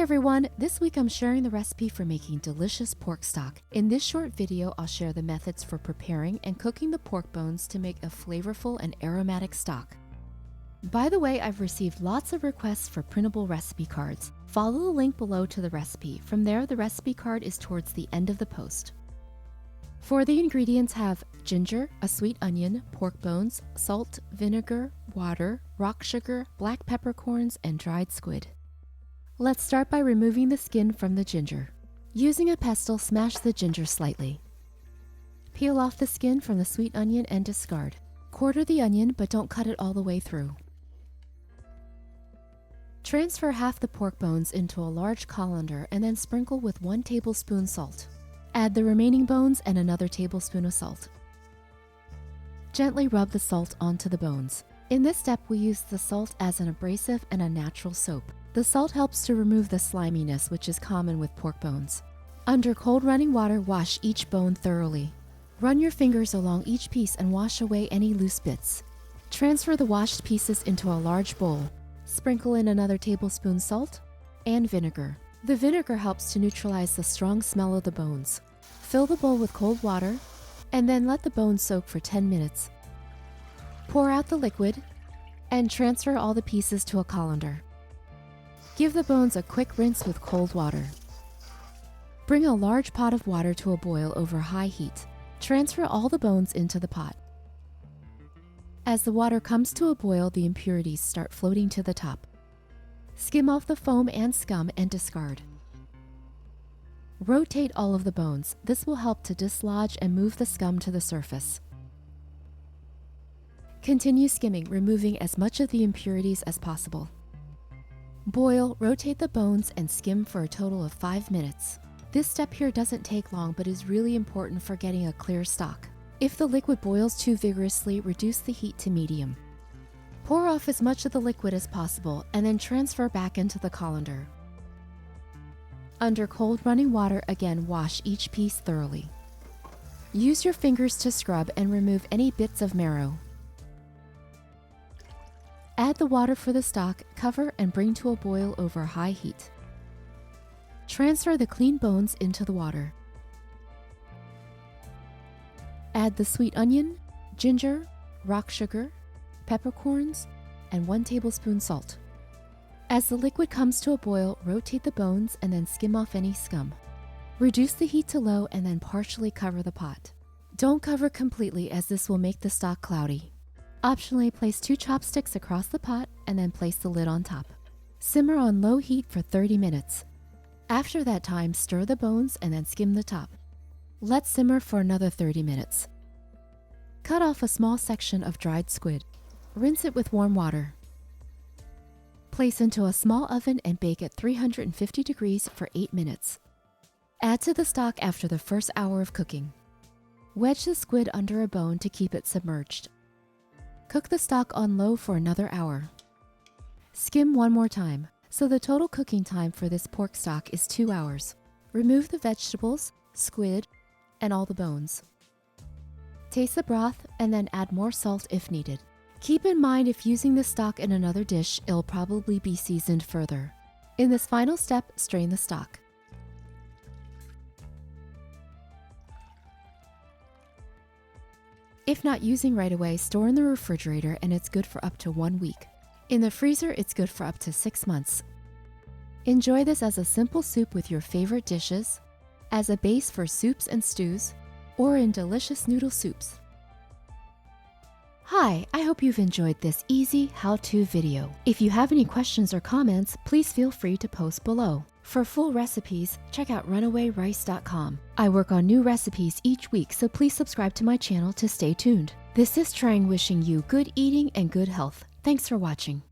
Hi everyone! This week I'm sharing the recipe for making delicious pork stock. In this short video, I'll share the methods for preparing and cooking the pork bones to make a flavorful and aromatic stock. By the way, I've received lots of requests for printable recipe cards. Follow the link below to the recipe. From there, the recipe card is towards the end of the post. For the ingredients have ginger, a sweet onion, pork bones, salt, vinegar, water, rock sugar, black peppercorns, and dried squid. Let's start by removing the skin from the ginger. Using a pestle, smash the ginger slightly. Peel off the skin from the sweet onion and discard. Quarter the onion, but don't cut it all the way through. Transfer half the pork bones into a large colander and then sprinkle with 1 tablespoon salt. Add the remaining bones and another tablespoon of salt. Gently rub the salt onto the bones. In this step, we use the salt as an abrasive and a natural soap. The salt helps to remove the sliminess, which is common with pork bones. Under cold running water, wash each bone thoroughly. Run your fingers along each piece and wash away any loose bits. Transfer the washed pieces into a large bowl. Sprinkle in another tablespoon salt and vinegar. The vinegar helps to neutralize the strong smell of the bones. Fill the bowl with cold water and then let the bones soak for 10 minutes. Pour out the liquid and transfer all the pieces to a colander. Give the bones a quick rinse with cold water. Bring a large pot of water to a boil over high heat. Transfer all the bones into the pot. As the water comes to a boil, the impurities start floating to the top. Skim off the foam and scum and discard. Rotate all of the bones. This will help to dislodge and move the scum to the surface. Continue skimming, removing as much of the impurities as possible. Boil, rotate the bones, and skim for a total of 5 minutes. This step here doesn't take long but is really important for getting a clear stock. If the liquid boils too vigorously, reduce the heat to medium. Pour off as much of the liquid as possible and then transfer back into the colander. Under cold running water, again wash each piece thoroughly. Use your fingers to scrub and remove any bits of marrow. Add the water for the stock, cover, and bring to a boil over high heat. Transfer the clean bones into the water. Add the sweet onion, ginger, rock sugar, peppercorns, and 1 tablespoon salt. As the liquid comes to a boil, rotate the bones and then skim off any scum. Reduce the heat to low and then partially cover the pot. Don't cover completely as this will make the stock cloudy. Optionally, place 2 chopsticks across the pot and then place the lid on top. Simmer on low heat for 30 minutes. After that time, stir the bones and then skim the top. Let simmer for another 30 minutes. Cut off a small section of dried squid. Rinse it with warm water. Place into a small oven and bake at 350 degrees for 8 minutes. Add to the stock after the first hour of cooking. Wedge the squid under a bone to keep it submerged. Cook the stock on low for another hour. Skim one more time, so the total cooking time for this pork stock is 2 hours. Remove the vegetables, squid, and all the bones. Taste the broth and then add more salt if needed. Keep in mind if using the stock in another dish, it'll probably be seasoned further. In this final step, strain the stock. If not using right away, store in the refrigerator and it's good for up to 1 week. In the freezer, it's good for up to 6 months. Enjoy this as a simple soup with your favorite dishes, as a base for soups and stews, or in delicious noodle soups. Hi, I hope you've enjoyed this easy how-to video. If you have any questions or comments, please feel free to post below. For full recipes, check out RunAwayRice.com. I work on new recipes each week, so please subscribe to my channel to stay tuned. This is Trang wishing you good eating and good health. Thanks for watching.